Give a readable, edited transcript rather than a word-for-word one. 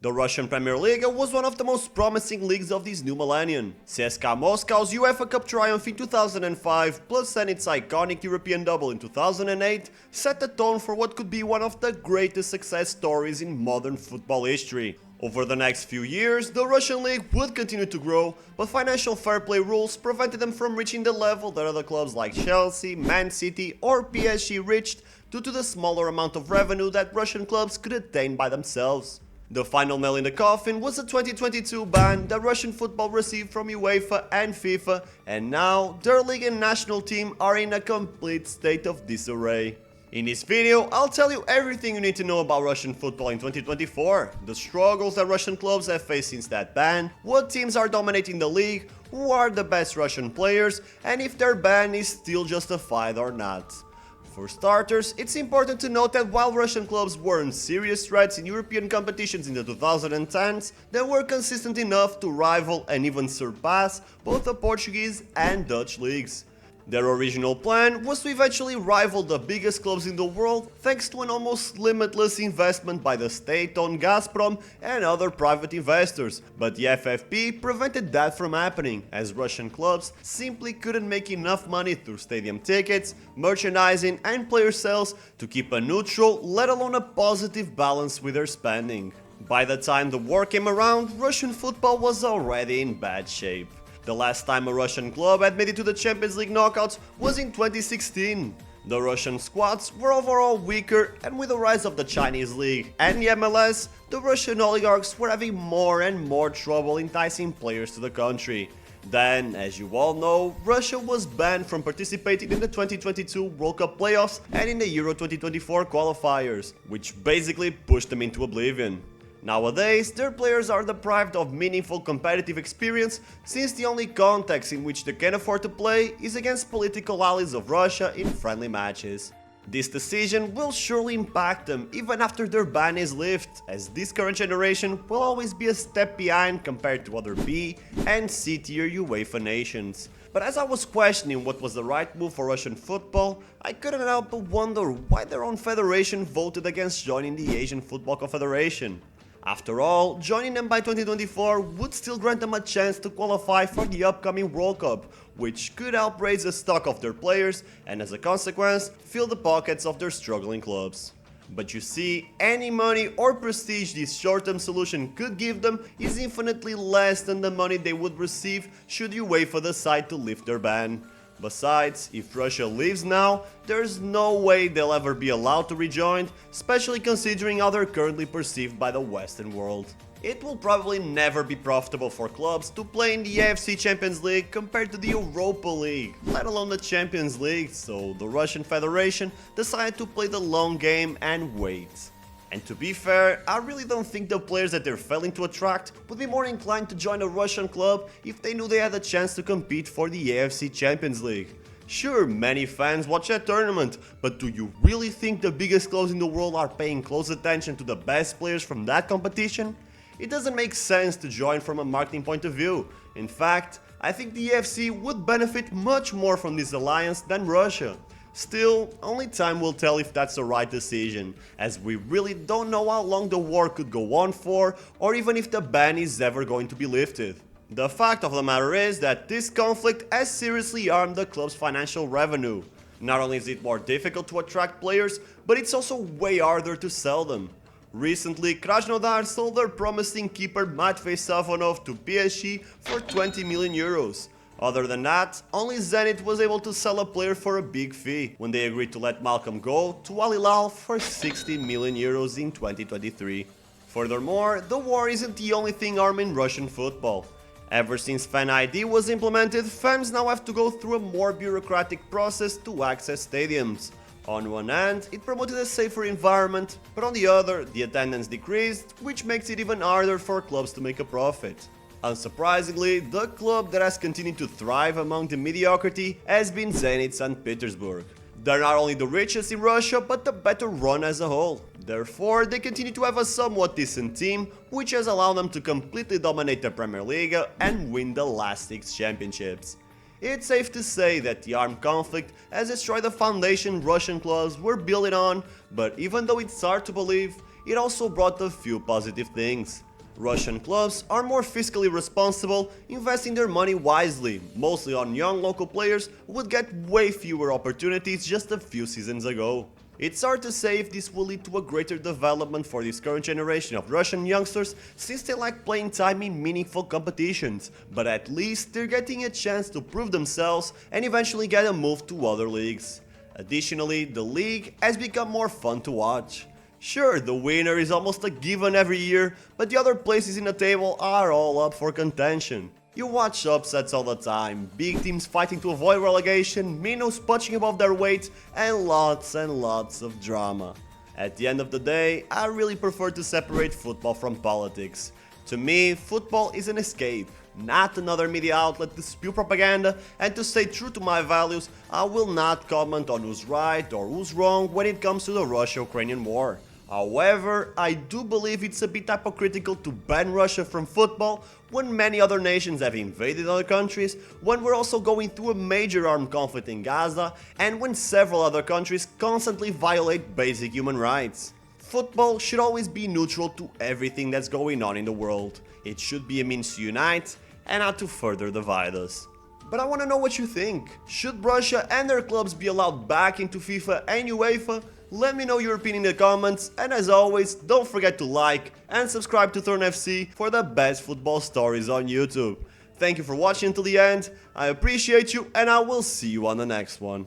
The Russian Premier Liga was one of the most promising leagues of this new millennium. CSKA Moscow's UEFA Cup triumph in 2005 plus Zenit's iconic European double in 2008 set the tone for what could be one of the greatest success stories in modern football history. Over the next few years, the Russian league would continue to grow, but financial fair play rules prevented them from reaching the level that other clubs like Chelsea, Man City or PSG reached due to the smaller amount of revenue that Russian clubs could attain by themselves. The final nail in the coffin was the 2022 ban that Russian football received from UEFA and FIFA, and now their league and national team are in a complete state of disarray. In this video, I'll tell you everything you need to know about Russian football in 2024, the struggles that Russian clubs have faced since that ban, what teams are dominating the league, who are the best Russian players, and if their ban is still justified or not. For starters, it's important to note that while Russian clubs weren't serious threats in European competitions in the 2010s, they were consistent enough to rival and even surpass both the Portuguese and Dutch leagues. Their original plan was to eventually rival the biggest clubs in the world thanks to an almost limitless investment by the state-owned Gazprom and other private investors, but the FFP prevented that from happening, as Russian clubs simply couldn't make enough money through stadium tickets, merchandising and player sales to keep a neutral, let alone a positive balance with their spending. By the time the war came around, Russian football was already in bad shape. The last time a Russian club had made it to the Champions League knockouts was in 2016. The Russian squads were overall weaker, and with the rise of the Chinese League and the MLS, the Russian oligarchs were having more and more trouble enticing players to the country. Then, as you all know, Russia was banned from participating in the 2022 World Cup playoffs and in the Euro 2024 qualifiers, which basically pushed them into oblivion. Nowadays, their players are deprived of meaningful competitive experience since the only context in which they can afford to play is against political allies of Russia in friendly matches. This decision will surely impact them even after their ban is lifted, as this current generation will always be a step behind compared to other B and C tier UEFA nations. But as I was questioning what was the right move for Russian football, I couldn't help but wonder why their own federation voted against joining the Asian Football Confederation. After all, joining them by 2024 would still grant them a chance to qualify for the upcoming World Cup, which could help raise the stock of their players and as a consequence, fill the pockets of their struggling clubs. But you see, any money or prestige this short-term solution could give them is infinitely less than the money they would receive should UEFA decide to lift their ban. Besides, if Russia leaves now, there's no way they'll ever be allowed to rejoin, especially considering how they're currently perceived by the Western world. It will probably never be profitable for clubs to play in the AFC Champions League compared to the Europa League, let alone the Champions League, so the Russian Federation decided to play the long game and wait. And to be fair, I really don't think the players that they're failing to attract would be more inclined to join a Russian club if they knew they had a chance to compete for the AFC Champions League. Sure, many fans watch that tournament, but do you really think the biggest clubs in the world are paying close attention to the best players from that competition? It doesn't make sense to join from a marketing point of view. In fact, I think the AFC would benefit much more from this alliance than Russia. Still, only time will tell if that's the right decision, as we really don't know how long the war could go on for, or even if the ban is ever going to be lifted. The fact of the matter is that this conflict has seriously harmed the club's financial revenue. Not only is it more difficult to attract players, but it's also way harder to sell them. Recently, Krasnodar sold their promising keeper Matvey Safonov to PSG for 20 million euros. Other than that, only Zenit was able to sell a player for a big fee, when they agreed to let Malcolm go to Al Hilal for 60 million euros in 2023. Furthermore, the war isn't the only thing harming Russian football. Ever since Fan ID was implemented, fans now have to go through a more bureaucratic process to access stadiums. On one hand, it promoted a safer environment, but on the other, the attendance decreased, which makes it even harder for clubs to make a profit. Unsurprisingly, the club that has continued to thrive among the mediocrity has been Zenit St. Petersburg. They're not only the richest in Russia, but the better run as a whole. Therefore, they continue to have a somewhat decent team, which has allowed them to completely dominate the Premier Liga and win the last 6 championships. It's safe to say that the armed conflict has destroyed the foundation Russian clubs were building on, but even though it's hard to believe, it also brought a few positive things. Russian clubs are more fiscally responsible, investing their money wisely, mostly on young local players who would get way fewer opportunities just a few seasons ago. It's hard to say if this will lead to a greater development for this current generation of Russian youngsters since they lack playing time in meaningful competitions, but at least they're getting a chance to prove themselves and eventually get a move to other leagues. Additionally, the league has become more fun to watch. Sure, the winner is almost a given every year, but the other places in the table are all up for contention. You watch upsets all the time, big teams fighting to avoid relegation, minnows punching above their weight, and lots of drama. At the end of the day, I really prefer to separate football from politics. To me, football is an escape, not another media outlet to spew propaganda, and to stay true to my values, I will not comment on who's right or who's wrong when it comes to the Russia-Ukrainian war. However, I do believe it's a bit hypocritical to ban Russia from football when many other nations have invaded other countries, when we're also going through a major armed conflict in Gaza, and when several other countries constantly violate basic human rights. Football should always be neutral to everything that's going on in the world. It should be a means to unite and not to further divide us. But I want to know what you think. Should Russia and their clubs be allowed back into FIFA and UEFA? Let me know your opinion in the comments, and as always, don't forget to like and subscribe to Turn FC for the best football stories on YouTube. Thank you for watching until the end, I appreciate you, and I will see you on the next one.